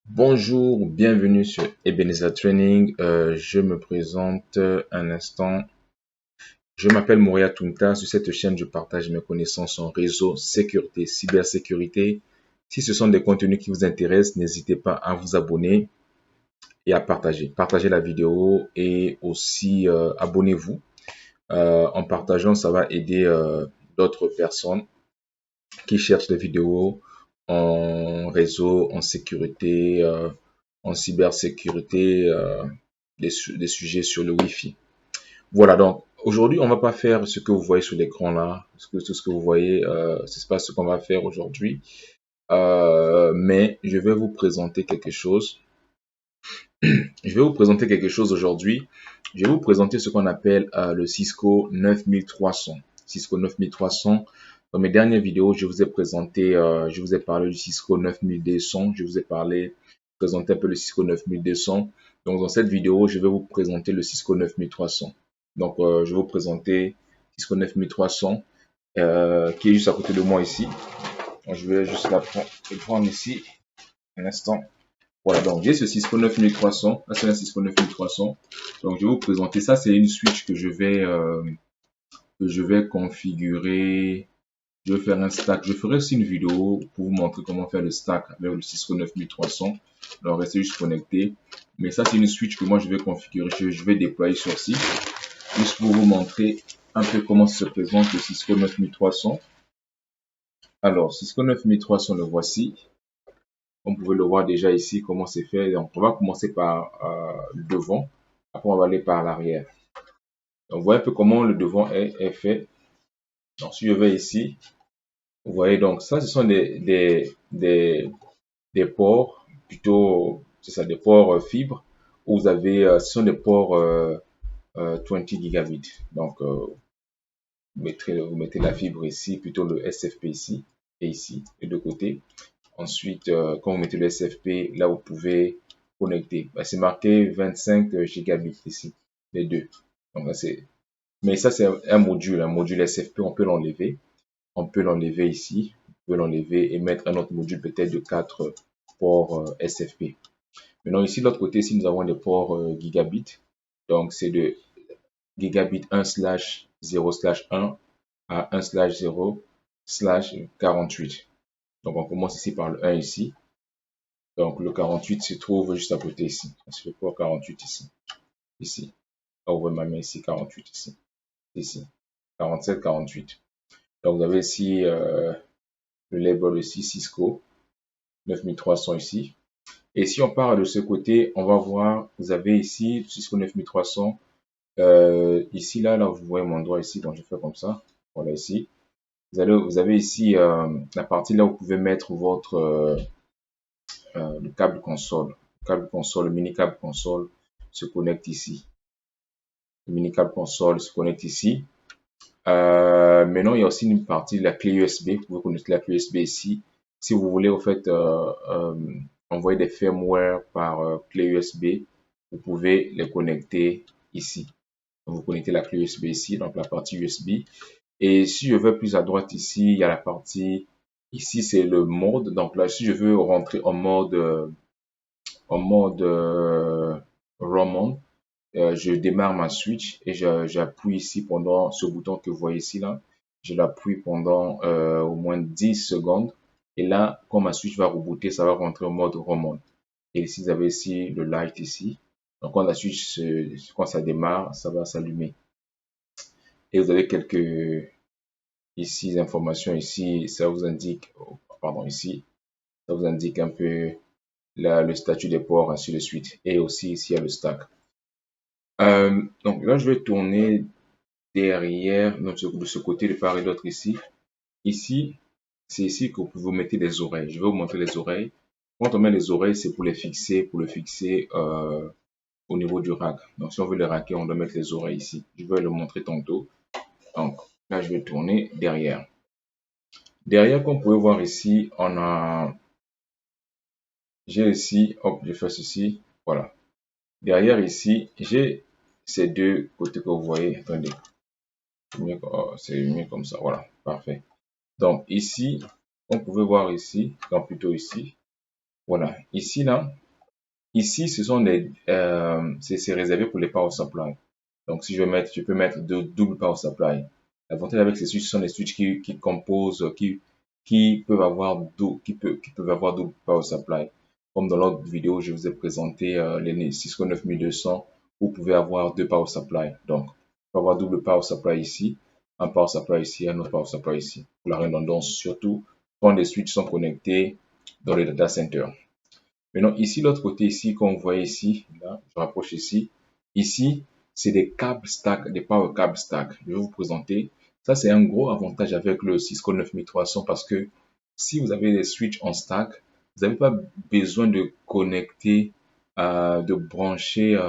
Bonjour, bienvenue sur Ebenezer Training. Je me présente un instant. Je m'appelle Mouria Tounta. Sur cette chaîne, je partage mes connaissances en réseau, sécurité, cybersécurité. Si ce sont des contenus qui vous intéressent, n'hésitez pas à vous abonner et à partager. Partagez la vidéo et aussi abonnez-vous. En partageant, ça va aider d'autres personnes qui cherchent des vidéos en réseau, en sécurité, en cybersécurité, des sujets sur le Wi-Fi. Voilà, donc aujourd'hui, on va pas faire ce que vous voyez sur l'écran là, tout ce que vous voyez, c'est pas ce qu'on va faire aujourd'hui. Mais je vais vous présenter quelque chose. Je vais vous présenter quelque chose aujourd'hui. Je vais vous présenter ce qu'on appelle le Cisco 9300. Cisco 9300. Dans mes dernières vidéos, je vous ai présenté, je vous ai parlé du Cisco 9200. Je vous ai présenté un peu le Cisco 9200. Donc, dans cette vidéo, je vais vous présenter le Cisco 9300. Donc, je vais vous présenter Cisco 9300, qui est juste à côté de moi ici. Donc, je vais juste le prendre ici, un instant. Voilà, donc j'ai ce Cisco 9300. Là, c'est un Cisco 9300. Donc, je vais vous présenter ça. C'est une switch que je vais configurer. Je vais faire un stack. Je ferai aussi une vidéo pour vous montrer comment faire le stack avec le Cisco 9300. Alors, restez juste connecté. Mais ça, c'est une switch que moi, je vais configurer. Je vais déployer sur site. Juste pour vous montrer un peu comment se présente le Cisco 9300. Alors, Cisco 9300, le voici. Vous pouvez le voir déjà ici, comment c'est fait. Donc, on va commencer par le devant. Après, on va aller par l'arrière. Donc, vous voyez un peu comment le devant est fait. Donc, si je vais ici, vous voyez donc ça, ce sont des ports, plutôt, c'est ça, des ports fibres, où vous avez, ce sont des ports 20 gigabits. Donc, vous mettez la fibre ici, plutôt le SFP ici, et ici, et de côté. Ensuite, quand vous mettez le SFP, là, vous pouvez connecter. Bah, c'est marqué 25 gigabits ici, les deux. Donc, là, mais ça, c'est un module SFP, on peut l'enlever. On peut l'enlever ici, on peut l'enlever et mettre un autre module peut-être de 4 ports SFP. Maintenant, ici, de l'autre côté, ici, nous avons des ports gigabit. Donc, c'est de gigabit 1/0/1 à 1/0/48. Donc, on commence ici par le 1 ici. Donc, le 48 se trouve juste à côté ici. C'est le port 48 ici. Ici. Là, vous voyez ma main ici, 48 ici. Ici. 47, 48. Donc, vous avez ici le label ici, Cisco 9300 ici. Et si on part de ce côté, on va voir, vous avez ici Cisco 9300. Ici, là, vous voyez mon doigt ici, donc je fais comme ça. Voilà, ici. Vous avez ici la partie là où vous pouvez mettre votre le câble console. Le câble console, le mini câble console se connecte ici. Le mini câble console se connecte ici. Maintenant, il y a aussi une partie de la clé USB. Vous pouvez connecter la clé USB ici. Si vous voulez, en fait, envoyer des firmware par clé USB, vous pouvez les connecter ici. Donc, vous connectez la clé USB ici, donc la partie USB. Et si je vais plus à droite ici, il y a la partie, ici c'est le mode. Donc là, si je veux rentrer en mode Roman, je démarre ma switch et j'appuie ici pendant ce bouton que vous voyez ici là. Je l'appuie pendant au moins 10 secondes. Et là, quand ma switch va rebooter, ça va rentrer en mode Roman. Et ici, vous avez ici le light ici. Donc, quand la switch, quand ça démarre, ça va s'allumer. Et vous avez quelques ici informations ici. Ça vous indique, pardon, ici, ça vous indique un peu là, le statut des ports, ainsi de suite. Et aussi ici, il y a le stack. Donc là, je vais tourner derrière, donc de ce côté, de part et d'autre ici. Ici, c'est ici que vous mettez les oreilles. Je vais vous montrer les oreilles. Quand on met les oreilles, c'est pour le fixer au niveau du rack. Donc si on veut le racker, on doit mettre les oreilles ici. Je vais le montrer tantôt. Donc là, je vais tourner derrière. Derrière, comme vous pouvez voir ici, j'ai ici, hop, je fais ceci, voilà. Derrière ici, j'ai ces deux côtés que vous voyez. Attendez, c'est mieux comme ça, voilà, parfait. Donc ici, on pouvait voir ici, donc plutôt ici, Voilà. Ici, là, ici, ce sont c'est réservé pour les power supply. Donc, si je peux mettre de double power supply. L'avantage avec ces switches, ce sont les switches qui composent, qui peuvent avoir qui peuvent avoir double power supply. Comme dans l'autre vidéo, je vous ai présenté les Cisco 9200, vous pouvez avoir deux power supply. Donc, vous pouvez avoir double power supply ici, un power supply ici, un autre power supply ici. Pour la redondance, surtout quand les switches sont connectés dans les data centers. Maintenant, ici, l'autre côté ici, comme vous voyez ici, là, je rapproche ici. Ici, c'est des câbles stack, des power câbles stack. Je vais vous présenter. Ça, c'est un gros avantage avec le Cisco 9300 parce que si vous avez des switches en stack, vous n'avez pas besoin de connecter, de brancher,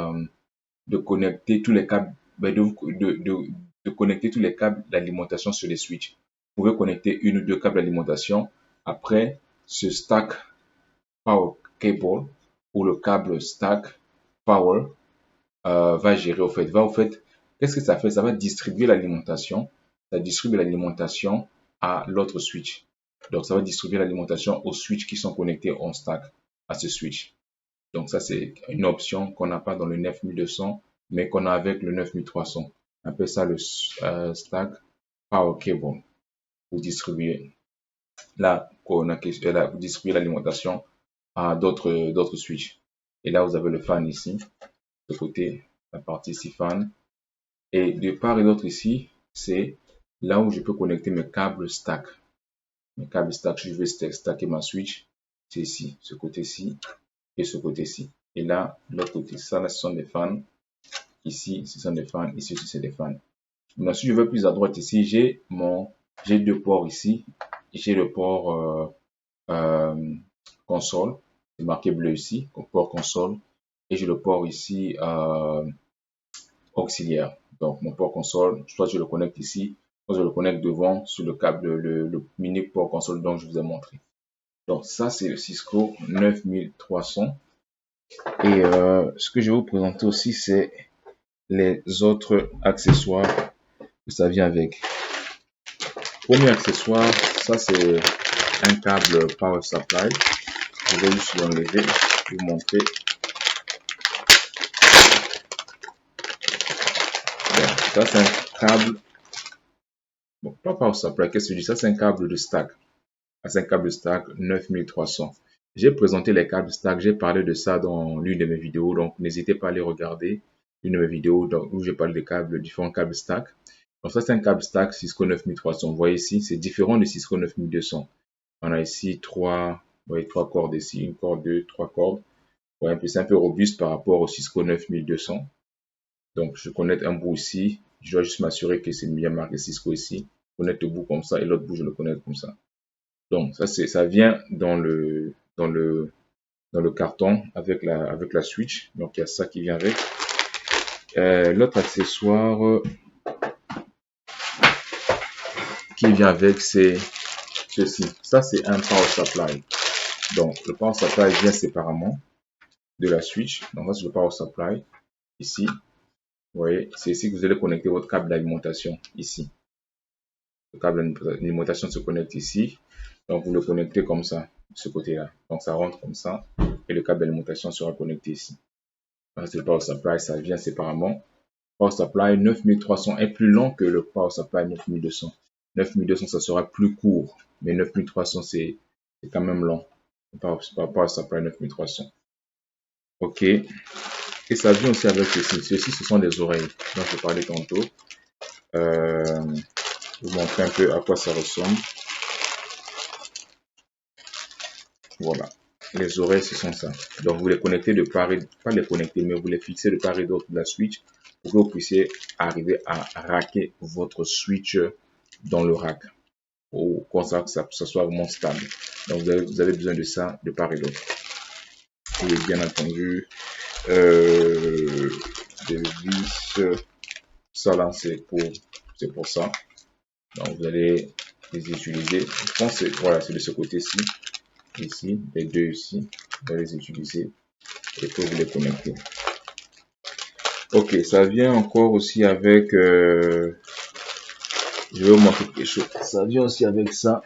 de connecter tous les câbles, de connecter tous les câbles d'alimentation sur les switches. Vous pouvez connecter une ou deux câbles d'alimentation. Après, ce stack power cable ou le câble stack power va gérer au fait, qu'est-ce que ça fait? Ça va distribuer l'alimentation, ça distribue l'alimentation à l'autre switch. Donc ça va distribuer l'alimentation aux switches qui sont connectés en stack à ce switch. Donc ça c'est une option qu'on n'a pas dans le 9200 mais qu'on a avec le 9300. On appelle ça le stack power cable pour distribuer pour distribuer l'alimentation à d'autres switches. Et là, vous avez le fan ici, de côté, la partie ici fan. Et de part et d'autre ici, c'est là où je peux connecter mes câbles stack. Mes câbles stack, je vais stacker ma switch. C'est ici, ce côté-ci et ce côté-ci. Et là, l'autre côté, ça, là, ce sont des fans. Ici, ce sont des fans. Ici aussi, c'est des fans. Maintenant, si je veux plus à droite ici, j'ai deux ports ici. J'ai le port console. C'est marqué bleu ici, port console. Et j'ai le port ici auxiliaire. Donc mon port console, soit je le connecte ici, soit je le connecte devant sur le câble, le mini port console dont je vous ai montré. Donc ça c'est le Cisco 9300. Et ce que je vais vous présenter aussi c'est les autres accessoires que ça vient avec. Premier accessoire, ça c'est un câble power supply. Je vais juste l'enlever, vous montrer. Ça, c'est un câble. Bon, pas power supply, qu'est-ce que je dis? Ça, c'est un câble de stack. C'est un câble stack 9300. J'ai présenté les câbles stack. J'ai parlé de ça dans l'une de mes vidéos. Donc, n'hésitez pas à aller regarder une de mes vidéos où j'ai parlé des câbles, différents câbles stack. Donc, ça, c'est un câble stack Cisco 9300. Vous voyez ici, c'est différent de Cisco 9200. On a ici trois cordes ici, une corde, deux, trois cordes. Ouais, c'est un peu robuste par rapport au Cisco 9200. Donc, je connecte un bout ici. Je dois juste m'assurer que c'est bien marqué Cisco ici. Connecte le bout comme ça et l'autre bout, je le connecte comme ça. Donc, ça vient dans le carton avec la switch. Donc, il y a ça qui vient avec. L'autre accessoire qui vient avec, c'est ceci. Ça, c'est un power supply. Donc, le power supply vient séparément de la switch. Donc, ça, c'est le power supply. Ici, vous voyez, c'est ici que vous allez connecter votre câble d'alimentation. Ici. Le câble d'alimentation se connecte ici. Donc, vous le connectez comme ça, de ce côté-là. Donc, ça rentre comme ça. Et le câble d'alimentation sera connecté ici. C'est le power supply, ça vient séparément. Power supply 9300 est plus long que le power supply 9200. 9200, ça sera plus court. Mais 9300, c'est quand même long. Power supply 9300. OK. Et ça vient aussi avec ceci. Ceci, ce sont des oreilles dont je parlais tantôt. Je vous montrer un peu à quoi ça ressemble. Voilà. Les oreilles, ce sont ça. Donc, vous les connectez de part et pas les connecter, mais vous les fixez de part et d'autre de la switch pour que vous puissiez arriver à racker votre switch dans le rack. Ou comme ça, que ça soit vraiment stable. Donc, vous avez besoin de ça de part et d'autre. Et bien entendu, des vis. Ça là, c'est pour ça. Donc, vous allez les utiliser. Je pense que voilà, c'est de ce côté-ci. Ici, les deux ici, vous allez les utiliser et pour vous les connecter. Ok, ça vient encore aussi avec, je vais vous montrer quelque chose. Ça vient aussi avec ça.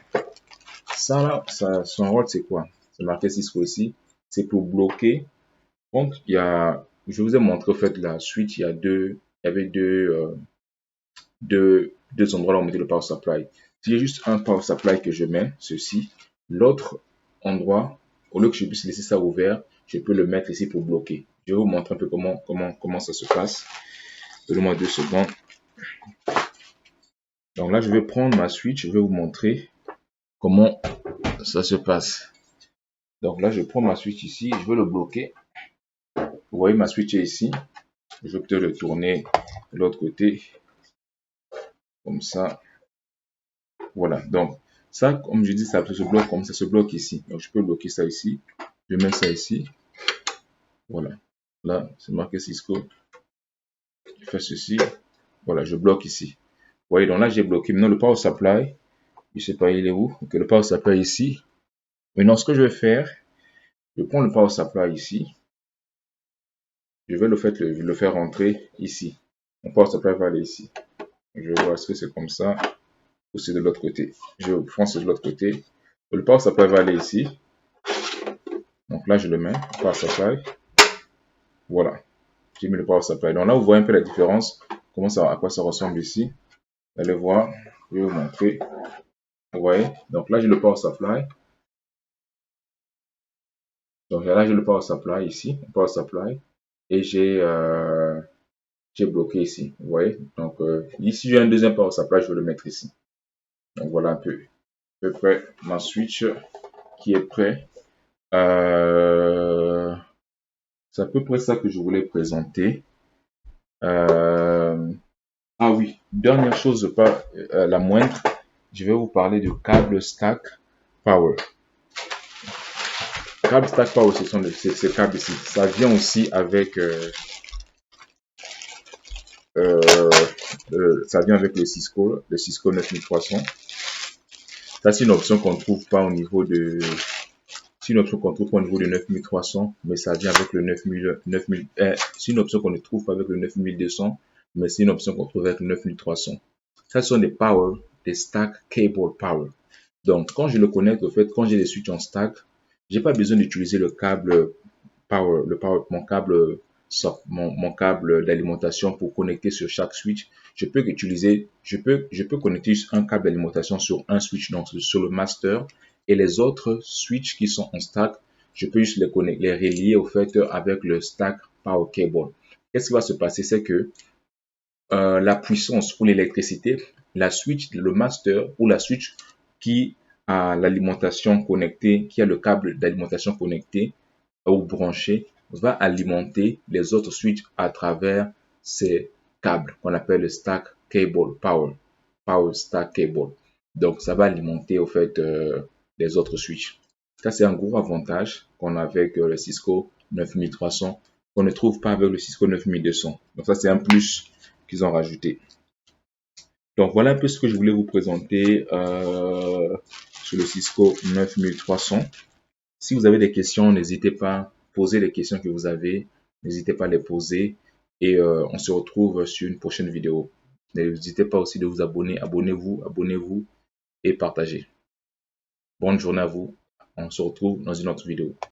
Ça là, son rôle c'est quoi? c'est marqué Cisco ici, c'est pour bloquer. Donc, je vous ai montré en fait la suite, il y avait deux endroits là où on mettait le power supply. Si j'ai juste un power supply que je mets, ceci, l'autre endroit, au lieu que je puisse laisser ça ouvert, je peux le mettre ici pour bloquer. Je vais vous montrer un peu comment ça se passe. Donnez-moi 2 secondes. Donc là, je vais prendre ma switch, je vais vous montrer comment ça se passe. Donc là, je prends ma switch ici, je veux le bloquer. Vous voyez, ma switch est ici. Je vais peut-être le tourner de l'autre côté. Comme ça. Voilà. Donc, ça, comme je dis, ça se bloque comme ça se bloque ici. Donc, je peux bloquer ça ici. Je mets ça ici. Voilà. Là, c'est marqué Cisco. Je fais ceci. Voilà, je bloque ici. Vous voyez, donc là, j'ai bloqué. Maintenant, le power supply, je sais pas, il est où. Ok, le power supply ici. Maintenant, ce que je vais faire, je prends le power supply ici. Je vais le faire rentrer ici. Mon power supply va aller ici. Je vais voir est-ce que c'est comme ça ou c'est de l'autre côté. Je pense que c'est de l'autre côté. Le power supply va aller ici. Donc là, je le mets, power supply. Voilà. J'ai mis le power supply. Donc là, vous voyez un peu la différence. À quoi ça ressemble ici. Allez voir. Je vais vous montrer. Vous voyez. Donc là, j'ai le power supply. Donc là, j'ai le power supply ici. Le power supply. Et j'ai bloqué ici. Vous voyez. Donc ici, j'ai un deuxième power supply. Je vais le mettre ici. Donc voilà un peu. À peu près ma switch qui est prêt. C'est à peu près ça que je voulais présenter. Ah oui, dernière chose, pas la moindre, je vais vous parler du câble Stack Power. Câble Stack Power, ce sont ces câbles ici. Ça vient aussi avec ça vient avec le Cisco 9300. Ça, c'est une option qu'on ne trouve pas au niveau de c'est une option qu'on trouve pas au niveau de 9300, mais ça vient avec le 9000. C'est une option qu'on ne trouve pas avec le 9200, mais c'est une option qu'on trouve avec le 9300. Ça, ce sont des stack cable power. Donc, quand je le connecte, au fait, quand j'ai des switches en stack, j'ai pas besoin d'utiliser le câble power, mon câble d'alimentation pour connecter sur chaque switch. Je peux connecter juste un câble d'alimentation sur un switch, donc sur le master, et les autres switches qui sont en stack, je peux juste les relier au fait avec le stack power cable. Qu'est-ce qui va se passer? C'est que la puissance ou l'électricité, la switch, le master ou la switch qui a l'alimentation connectée, qui a le câble d'alimentation connecté ou branché, va alimenter les autres switches à travers ces câbles qu'on appelle le stack cable power stack cable. Donc ça va alimenter au fait les autres switches. Ça c'est un gros avantage qu'on a avec le Cisco 9300 qu'on ne trouve pas avec le Cisco 9200. Donc ça c'est un plus qu'ils ont rajouté. Donc voilà un peu ce que je voulais vous présenter sur le Cisco 9300. Si vous avez des questions, n'hésitez pas, posez les questions que vous avez, n'hésitez pas à les poser et on se retrouve sur une prochaine vidéo. N'hésitez pas aussi de vous abonner, abonnez-vous et partagez. Bonne journée à vous, on se retrouve dans une autre vidéo.